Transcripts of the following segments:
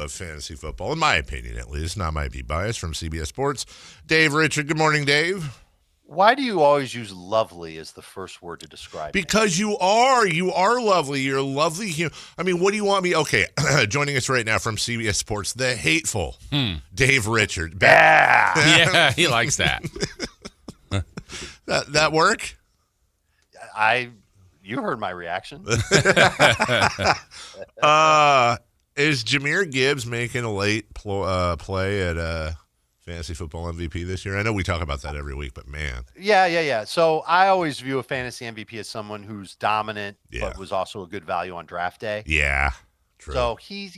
of fantasy football, in my opinion at least. Now, I might be biased, from CBS Sports. Dave Richard. Good morning, Dave. Why do you always use lovely as the first word to describe me? Because you are lovely. You're a lovely human. I mean, what do you want me? Okay, joining us right now from CBS Sports, the hateful Dave Richard. Yeah, he likes that. That work? You heard my reaction. Is Jahmyr Gibbs making a late play at fantasy football MVP this year? I know we talk about that every week, but man. Yeah. So I always view a fantasy MVP as someone who's dominant, but was also a good value on draft day. Yeah, true. So he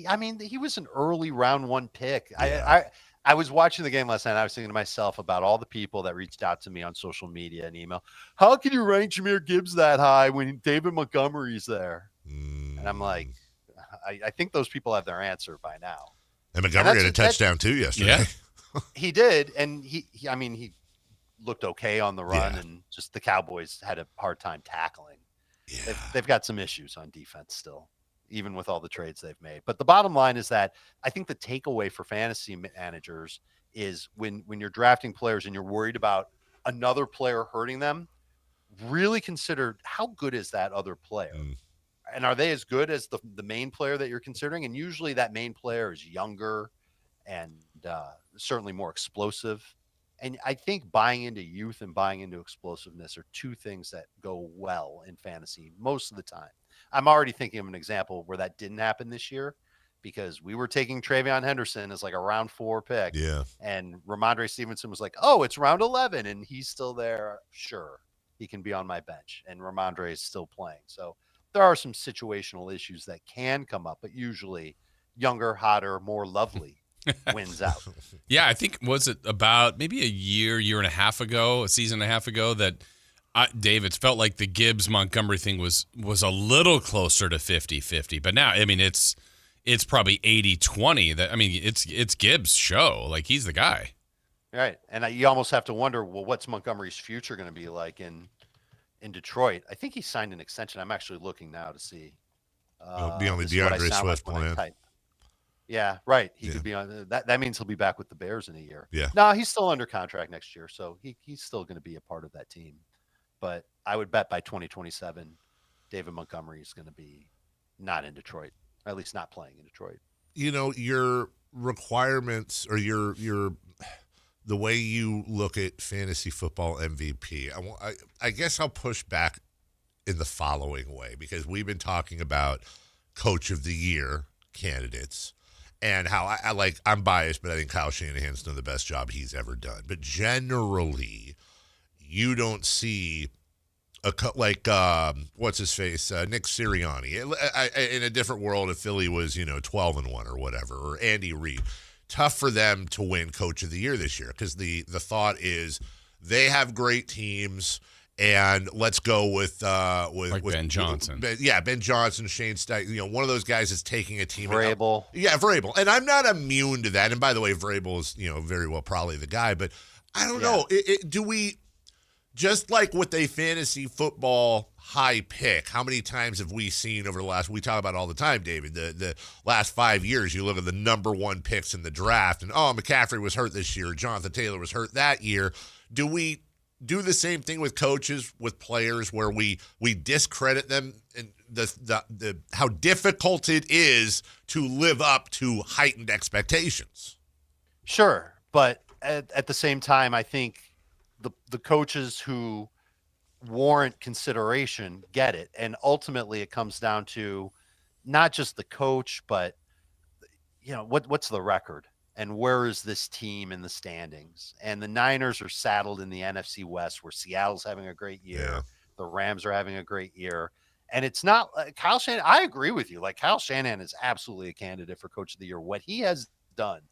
was an early round one pick. Yeah. I was watching the game last night. And I was thinking to myself about all the people that reached out to me on social media and email. How can you rank Jahmyr Gibbs that high when David Montgomery's there? And I'm like, I think those people have their answer by now. And Montgomery had a touchdown too yesterday. Yeah. He did, and he looked okay on the run, and just the Cowboys had a hard time tackling. Yeah. They've got some issues on defense still, even with all the trades they've made. But the bottom line is that I think the takeaway for fantasy managers is when you're drafting players and you're worried about another player hurting them, really consider how good is that other player. And are they as good as the main player that you're considering? And usually that main player is younger and certainly more explosive. And I think buying into youth and buying into explosiveness are two things that go well in fantasy most of the time. I'm already thinking of an example where that didn't happen this year because we were taking Travion Henderson as like a round 4 pick. Yeah. And Ramondre Stevenson was like, oh, it's round 11 and he's still there. Sure, he can be on my bench. And Ramondre is still playing. So there are some situational issues that can come up, but usually younger, hotter, more lovely wins out. Yeah, I think, was it about maybe a year and a half ago, a season and a half ago, that Dave, it felt like the Gibbs-Montgomery thing was a little closer to 50-50. But now, I mean, it's probably 80-20. That, I mean, it's Gibbs' show. Like, he's the guy. Right. And you almost have to wonder, well, what's Montgomery's future going to be like in Detroit? I think he signed an extension. I'm actually looking now to see. It'll be on the DeAndre Swift plan. Yeah, right. He could be on that. That means he'll be back with the Bears in a year. Yeah. No, he's still under contract next year, so he's still going to be a part of that team. But I would bet by 2027, David Montgomery is going to be not in Detroit, or at least not playing in Detroit. You know, your requirements or the way you look at fantasy football MVP, I guess I'll push back in the following way, because we've been talking about Coach of the Year candidates and how I'm biased, but I think Kyle Shanahan's done the best job he's ever done. But generally, you don't see what's his face, Nick Sirianni. In a different world, if Philly was 12-1 or whatever, or Andy Reid, tough for them to win Coach of the Year this year, because the thought is they have great teams. And let's go with Ben Johnson. Ben Johnson, Shane Steichen. One of those guys is taking a team. Vrabel. Vrabel. And I'm not immune to that. And by the way, Vrabel is very well probably the guy. But I don't know. Do we, just like with a fantasy football high pick, how many times have we seen over the last? We talk about it all the time, David. The last 5 years, you look at the number 1 picks in the draft, and McCaffrey was hurt this year. Jonathan Taylor was hurt that year. Do we do the same thing with coaches, with players, where we discredit them and the how difficult it is to live up to heightened expectations? Sure, but at the same time, I think the coaches who warrant consideration get it, and ultimately it comes down to not just the coach, but what's the record? And where is this team in the standings? And the Niners are saddled in the NFC West, where Seattle's having a great year. Yeah. The Rams are having a great year. And it's not Kyle Shanahan. I agree with you. Like, Kyle Shanahan is absolutely a candidate for Coach of the Year. What he has done,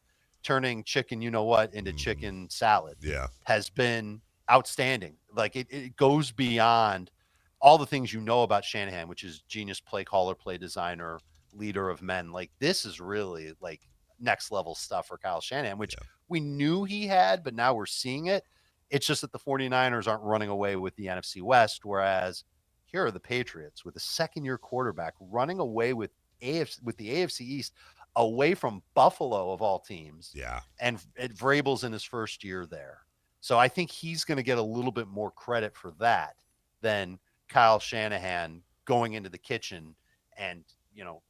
turning chicken into chicken salad, has been outstanding. Like, it goes beyond all the things about Shanahan, which is genius play caller, play designer, leader of men. Like, this is really like next level stuff for Kyle Shanahan, which we knew he had, but now we're seeing it. It's just that the 49ers aren't running away with the NFC West, whereas here are the Patriots with a second-year quarterback running away with the AFC East, away from Buffalo of all teams. Yeah. And Vrabel's in his first year there. So I think he's going to get a little bit more credit for that than Kyle Shanahan going into the kitchen and,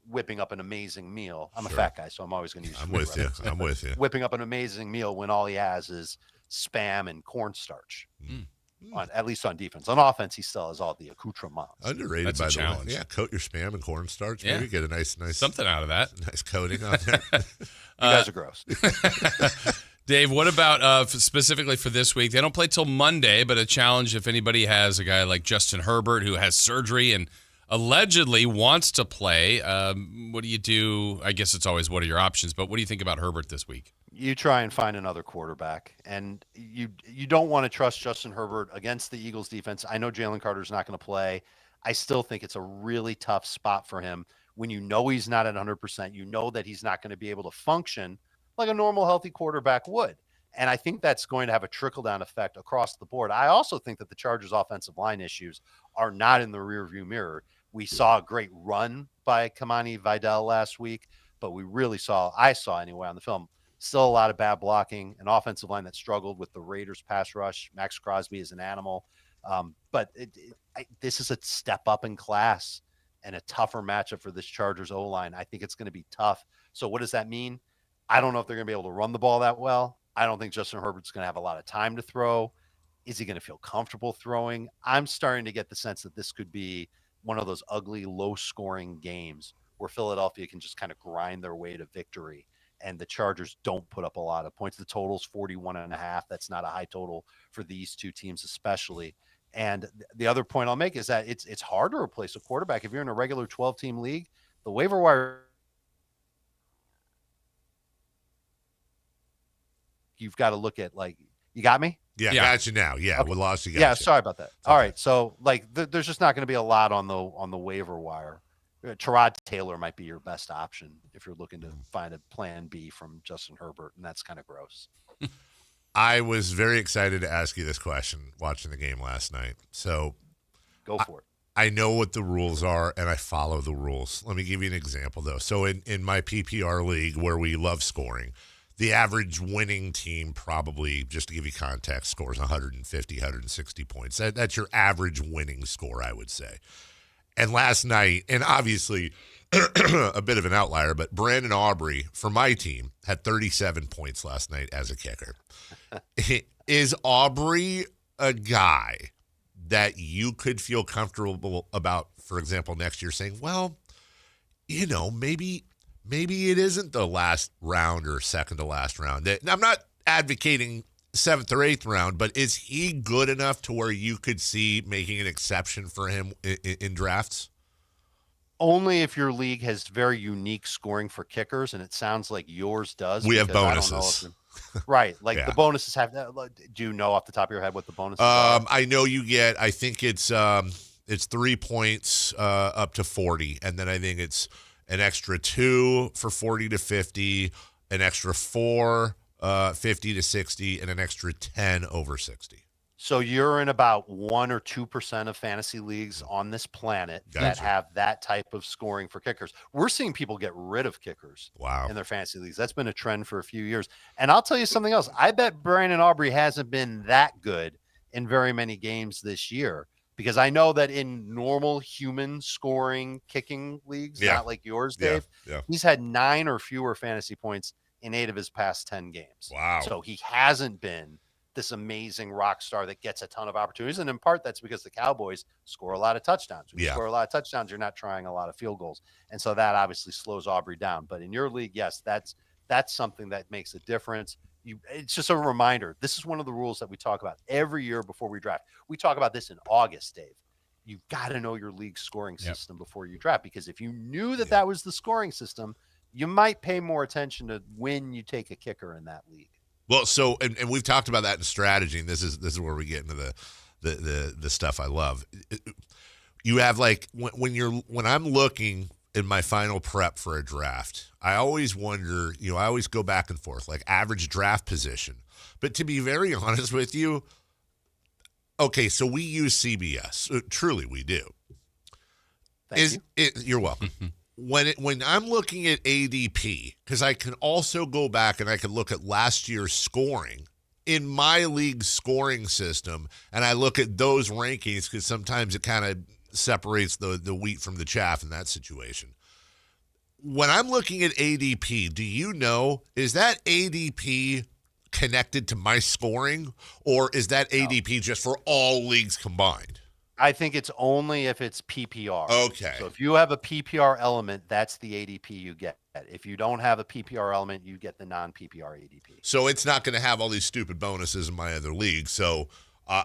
whipping up an amazing meal. I'm a fat guy, so I'm always going to use I'm with you. I'm with you. Whipping up an amazing meal when all he has is Spam and cornstarch. At least on defense. On offense, he still has all the accoutrements. Underrated. That's a by the challenge. way. Yeah, coat your Spam and cornstarch. Yeah. Maybe get a nice something out of that. nice coating on there. You guys are gross. Dave, what about specifically for this week? They don't play till Monday, but a challenge if anybody has a guy like Justin Herbert who has surgery and allegedly wants to play. What do you do? I guess it's always what are your options, but what do you think about Herbert this week? You try and find another quarterback, and you don't want to trust Justin Herbert against the Eagles defense. I know Jalen Carter's not going to play. I still think it's a really tough spot for him when you know he's not at 100%. You know that he's not going to be able to function like a normal, healthy quarterback would. And I think that's going to have a trickle-down effect across the board. I also think that the Chargers' offensive line issues are not in the rearview mirror. We saw a great run by Kamani Vidal last week, but I saw anyway on the film, still a lot of bad blocking, an offensive line that struggled with the Raiders pass rush. Max Crosby is an animal. But this is a step up in class and a tougher matchup for this Chargers O-line. I think it's going to be tough. So what does that mean? I don't know if they're going to be able to run the ball that well. I don't think Justin Herbert's going to have a lot of time to throw. Is he going to feel comfortable throwing? I'm starting to get the sense that this could be one of those ugly, low-scoring games where Philadelphia can just kind of grind their way to victory, and the Chargers don't put up a lot of points. The total's 41.5. That's not a high total for these two teams especially. And the other point I'll make is that it's hard to replace a quarterback. If you're in a regular 12-team league, the waiver wire, you've got to look at, you got me? Yeah, got you now. Yeah, okay. We lost you. Yeah, sorry about that. All right, so there's just not going to be a lot on the waiver wire. Tyrod Taylor might be your best option if you're looking to find a plan B from Justin Herbert, and that's kind of gross. I was very excited to ask you this question watching the game last night. So go for it. I know what the rules are, and I follow the rules. Let me give you an example, though. So in my PPR league where we love scoring, the average winning team probably, just to give you context, scores 150, 160 points. That's your average winning score, I would say. And last night, and obviously a bit of an outlier, but Brandon Aubrey, for my team, had 37 points last night as a kicker. Is Aubrey a guy that you could feel comfortable about, for example, next year saying, well, maybe it isn't the last round or second to last round? I'm not advocating 7th or 8th round, but is he good enough to where you could see making an exception for him in drafts? Only if your league has very unique scoring for kickers, and it sounds like yours does. We have bonuses. Right. The bonuses have that. Do you know off the top of your head what the bonuses are? I know you get, I think it's 3 points up to 40. And then I think it's an extra 2 for 40 to 50, an extra 4, 50 to 60, and an extra 10 over 60. So you're in about 1 or 2% of fantasy leagues on this planet that have that type of scoring for kickers. We're seeing people get rid of kickers in their fantasy leagues. That's been a trend for a few years. And I'll tell you something else. I bet Brandon Aubrey hasn't been that good in very many games this year, because I know that in normal human scoring kicking leagues, not like yours, Dave, he's had 9 or fewer fantasy points in 8 of his past 10 games. Wow. So he hasn't been this amazing rock star that gets a ton of opportunities. And in part, that's because the Cowboys score a lot of touchdowns. When you score a lot of touchdowns, you're not trying a lot of field goals. And so that obviously slows Aubrey down. But in your league, yes, that's something that makes a difference. It's just a reminder. This is one of the rules that we talk about every year before we draft. We talk about this in August, Dave. You've got to know your league scoring system before you draft, because if you knew that was the scoring system, you might pay more attention to when you take a kicker in that league. Well, so and we've talked about that in strategy, and this is where we get into the stuff I love. You have when I'm looking in my final prep for a draft, I always wonder, I always go back and forth, like average draft position. But to be very honest with you, okay, so we use CBS. Truly, we do. Thank you. You're welcome. when I'm looking at ADP, because I can also go back and I can look at last year's scoring in my league scoring system, and I look at those rankings because sometimes it kind of separates the wheat from the chaff in that situation. When I'm looking at ADP, do you know, is that ADP connected to my scoring, or is that ADP just for all leagues combined? I think it's only if it's PPR. Okay. So if you have a PPR element, that's the ADP you get. If you don't have a PPR element, you get the non-PPR ADP. So it's not going to have all these stupid bonuses in my other league. So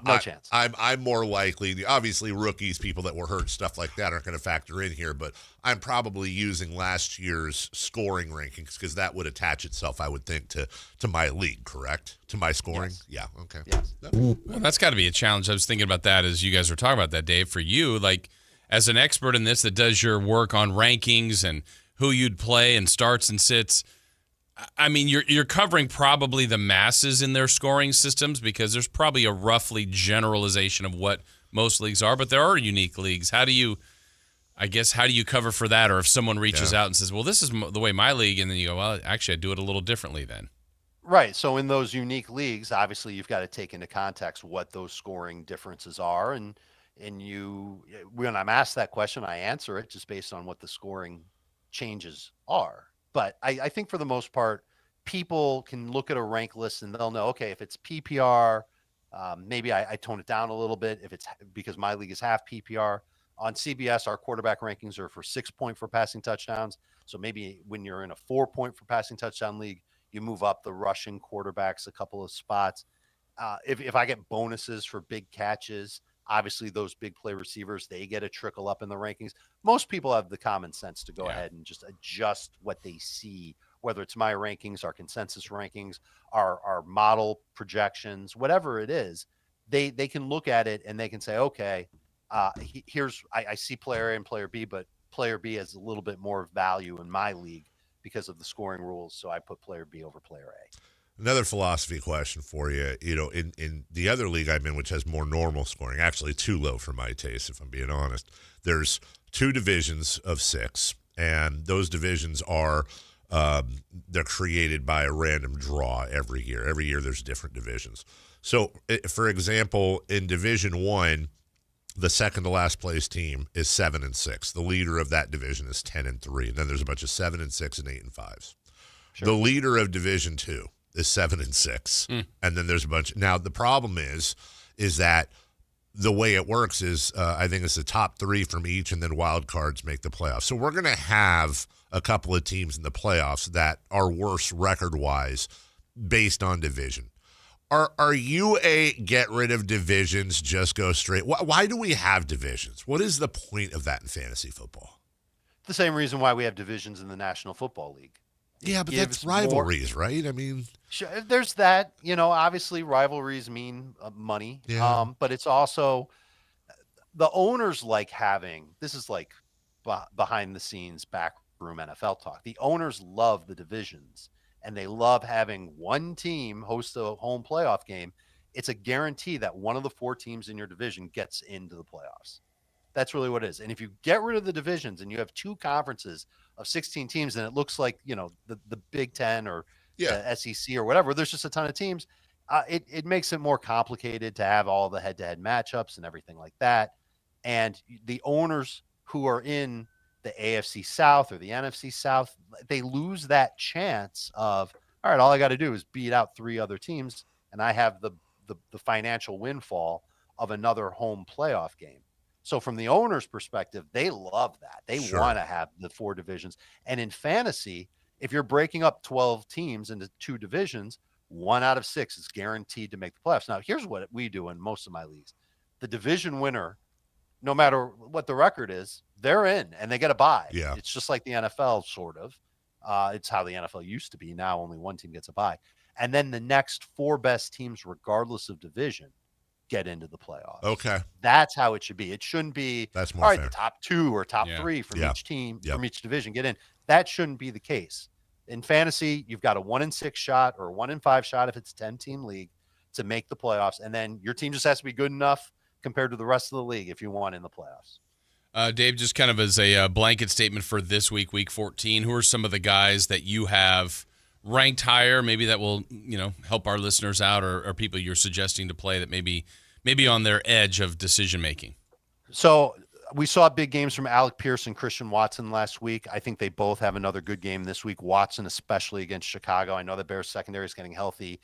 no chance. I'm more likely, obviously rookies, people that were hurt, stuff like that aren't going to factor in here, but I'm probably using last year's scoring rankings because that would attach itself, I would think, to my league, correct? To my scoring? Yes. Yeah, okay. Yes. Well, that's got to be a challenge. I was thinking about that as you guys were talking about that, Dave. For you, like as an expert in this that does your work on rankings and who you'd play and starts and sits, I mean, you're covering probably the masses in their scoring systems because there's probably a roughly generalization of what most leagues are, but there are unique leagues. How do you cover for that? Or if someone reaches out and says, well, this is the way my league, and then you go, well, actually, I do it a little differently then. Right. So in those unique leagues, obviously, you've got to take into context what those scoring differences are. And when I'm asked that question, I answer it just based on what the scoring changes are. But I think for the most part, people can look at a rank list and they'll know, okay, if it's PPR, maybe I tone it down a little bit if it's because my league is half PPR. On CBS, our quarterback rankings are for 6 point for passing touchdowns. So maybe when you're in a 4 point for passing touchdown league, you move up the rushing quarterbacks a couple of spots. If I get bonuses for big catches, obviously those big play receivers, they get a trickle up in the rankings. Most people have the common sense to go ahead and just adjust what they see, whether it's my rankings, our consensus rankings, our model projections, whatever it is, they can look at it and they can say, okay, I see player A and player B, but player B has a little bit more value in my league because of the scoring rules. So I put player B over player A. Another philosophy question for you. You know, in the other league I'm in, which has more normal scoring, actually too low for my taste, if I'm being honest, there's 2 divisions of 6, and those divisions are they're created by a random draw every year. Every year there's different divisions. So, for example, in Division 1, the second to last place team is 7-6. The leader of that division is 10-3. And then there's a bunch of 7-6 and 8-5s. Sure. The leader of Division 2 is 7-6. And then there's a bunch. Now, the problem is that the way it works is I think it's the top 3 from each, and then wild cards make the playoffs. So we're going to have a couple of teams in the playoffs that are worse record-wise based on division. Are you a get rid of divisions, just go straight? Why do we have divisions? What is the point of that in fantasy football? The same reason why we have divisions in the National Football League. Yeah, but that's rivalries, right? I mean, sure, there's that. You know, obviously rivalries mean money. Yeah. But it's also the owners like having, this is like behind the scenes backroom NFL talk. The owners love the divisions, and they love having one team host a home playoff game. It's a guarantee that one of the 4 teams in your division gets into the playoffs. That's really what it is. And if you get rid of the divisions and you have 2 conferences of 16 teams, and it looks like, you know, the Big Ten or the SEC or whatever, there's just a ton of teams. It makes it more complicated to have all the head-to-head matchups and everything like that. And the owners who are in the AFC South or the NFC South, they lose that chance of, all right, all I got to do is beat out 3 other teams, and I have the financial windfall of another home playoff game. So from the owner's perspective, they love that. They want to have the 4 divisions. And in fantasy, if you're breaking up 12 teams into 2 divisions, 1 out of 6 is guaranteed to make the playoffs. Now, here's what we do in most of my leagues. The division winner, no matter what the record is, they're in and they get a bye. Yeah. It's just like the NFL, sort of. It's how the NFL used to be. Now only one team gets a bye. And then the next 4 best teams, regardless of division, get into the playoffs. Okay. That's how it should be. It shouldn't be, that's more all right, fair. the top 2 or top 3 from each team, from each division get in. That shouldn't be the case. In fantasy, you've got a 1-in-6 shot or a 1-in-5 shot if it's a 10-team league to make the playoffs. And then your team just has to be good enough compared to the rest of the league if you want in the playoffs. Dave, just kind of as a blanket statement for this week, week 14, who are some of the guys that you have ranked higher, maybe that will, help our listeners out, or people you're suggesting to play that maybe on their edge of decision-making? So we saw big games from Alec Pierce and Christian Watson last week. I think they both have another good game this week. Watson, especially against Chicago. I know the Bears secondary is getting healthy.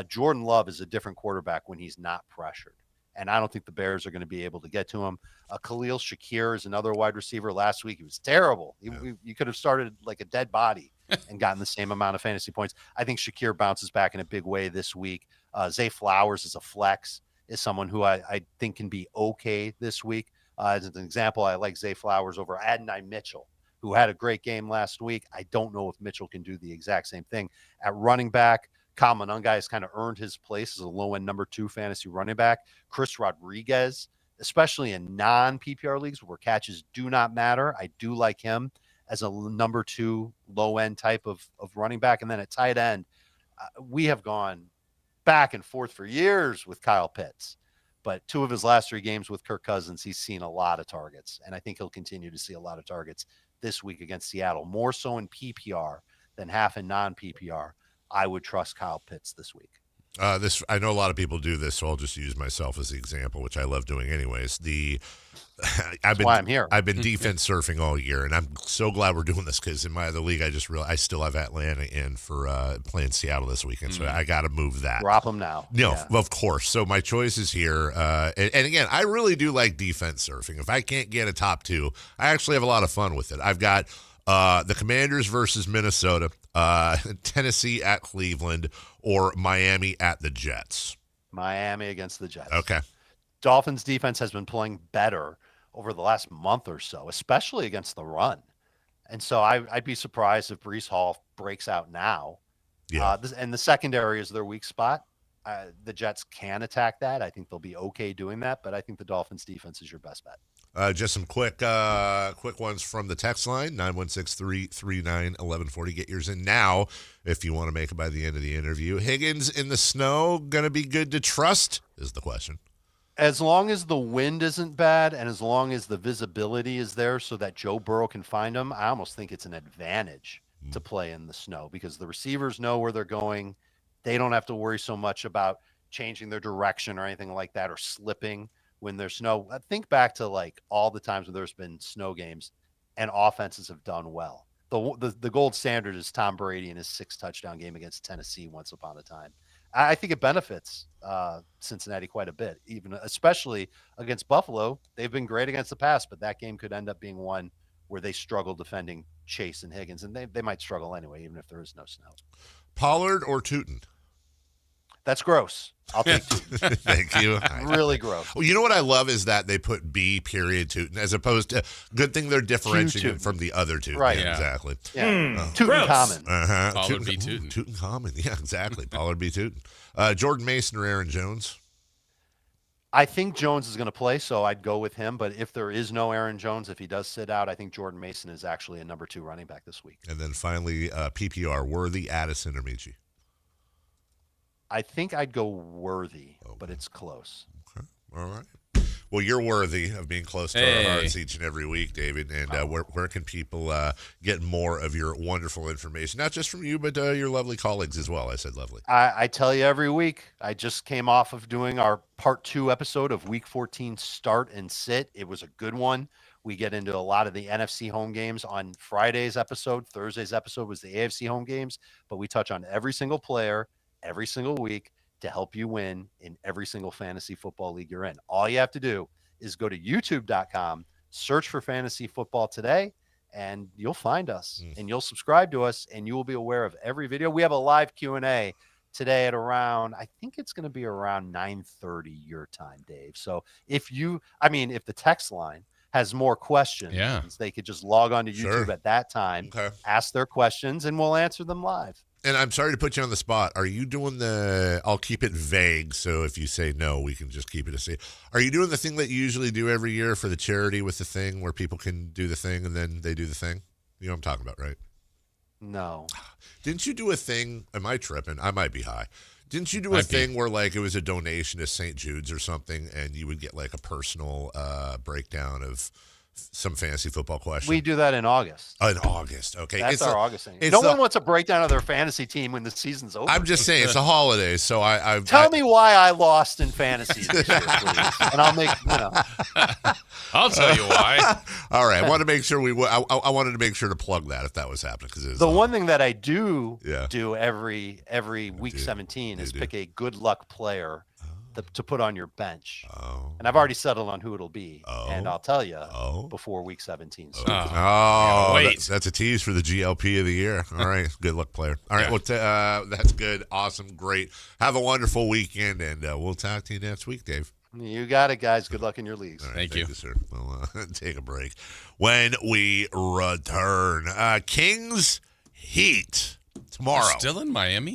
Jordan Love is a different quarterback when he's not pressured. And I don't think the Bears are going to be able to get to him. Khalil Shakir is another wide receiver. Last week, he was terrible. You could have started like a dead body and gotten the same amount of fantasy points. I think Shakir bounces back in a big way this week. Zay Flowers is a flex, is someone who I think can be okay this week. As an example, I like Zay Flowers over Adonai Mitchell, who had a great game last week. I don't know if Mitchell can do the exact same thing. At running back, Kyle Monangai has kind of earned his place as a low-end number 2 fantasy running back. Chris Rodriguez, especially in non-PPR leagues where catches do not matter, I do like him as a number 2 low-end type of running back. And then at tight end, we have gone back and forth for years with Kyle Pitts. But 2 of his last 3 games with Kirk Cousins, he's seen a lot of targets. And I think he'll continue to see a lot of targets this week against Seattle, more so in PPR than half in non-PPR. I would trust Kyle Pitts this week. I know a lot of people do this, so I'll just use myself as the example, which I love doing anyways. That's why I'm here. I've been defense surfing all year, and I'm so glad we're doing this because in my other league, I just realized I still have Atlanta in for playing Seattle this weekend, so I got to move that. Drop them now. No, of course. So my choice is here, and again, I really do like defense surfing. If I can't get a top 2, I actually have a lot of fun with it. I've got the Commanders versus Minnesota, Tennessee at Cleveland, or Miami at the Jets. Miami against the Jets. Okay. Dolphins defense has been playing better over the last month or so, especially against the run. And so I'd be surprised if Breece Hall breaks out now. Yeah. And the secondary is their weak spot. The Jets can attack that. I think they'll be okay doing that, but I think the Dolphins defense is your best bet. Just some quick ones from the text line, 916-339-1140. Get yours in now if you want to make it by the end of the interview. Higgins in the snow, going to be good to trust is the question. As long as the wind isn't bad and as long as the visibility is there so that Joe Burrow can find him, I almost think it's an advantage to play in the snow because the receivers know where they're going. They don't have to worry so much about changing their direction or anything like that or slipping when there's snow. Think back to like all the times when there's been snow games and offenses have done well. The gold standard is Tom Brady in his 6 touchdown game against Tennessee once upon a time. I think it benefits Cincinnati quite a bit, even especially against Buffalo. They've been great against the pass, but that game could end up being one where they struggle defending Chase and Higgins, and they might struggle anyway, even if there is no snow. Pollard or Tootin? That's gross. I'll take Tootin. Thank you. Really gross. Well, you know what I love is that they put B period Tootin as opposed to good thing they're differentiating it from the other two. Right. Yeah, exactly. Yeah. Tootin common. Pollard B Tootin. Tootin common. Yeah, exactly. Pollard B Tootin. Jordan Mason or Aaron Jones? I think Jones is going to play, so I'd go with him. But if there is no Aaron Jones, if he does sit out, I think Jordan Mason is actually a number 2 running back this week. And then finally, PPR, Worthy, Addison, or Michi? I think I'd go Worthy, but it's close. Okay. All right. Well, you're worthy of being close to our hearts each and every week, David. And where can people get more of your wonderful information? Not just from you, but your lovely colleagues as well. I said lovely. I tell you every week. I just came off of doing our part 2 episode of Week 14 Start and Sit. It was a good one. We get into a lot of the NFC home games on Friday's episode. Thursday's episode was the AFC home games. But we touch on every single player every single week to help you win in every single fantasy football league you're in. All you have to do is go to youtube.com, search for Fantasy Football Today, and you'll find us and you'll subscribe to us and you will be aware of every video. We have a live Q&A today at around, I think it's going to be around 9:30 your time, Dave. So if the text line has more questions, they could just log on to YouTube at that time, ask their questions, and we'll answer them live. And I'm sorry to put you on the spot. Are you doing I'll keep it vague, so if you say no, we can just keep it a secret. Are you doing the thing that you usually do every year for the charity with the thing where people can do the thing and then they do the thing? You know what I'm talking about, right? No. Didn't you do a thing? Am I tripping? I might be high. Didn't you do a thing where like it was a donation to St. Jude's or something and you would get like a personal breakdown of some fantasy football questions? We do that in August. In August, okay. That's our August thing. It's No one wants a breakdown of their fantasy team when the season's over. I'm just saying it's a holiday, so I tell me why I lost in fantasy this year, please, and I'll make I'll tell you why. All right, I want to make sure I wanted to make sure to plug that if that was happening because the one thing that I do every week 17 is do. pick a good luck player to put on your bench. And I've already settled on who it'll be. And I'll tell you before week 17. So wait. That's a tease for the GLP of the year. All right. Good luck player. All right. Well, that's good. Awesome. Great. Have a wonderful weekend, and we'll talk to you next week, Dave. You got it, guys. Good luck in your leagues. All right, Thank you, sir. We'll take a break. When we return, Kings Heat tomorrow. Still in Miami?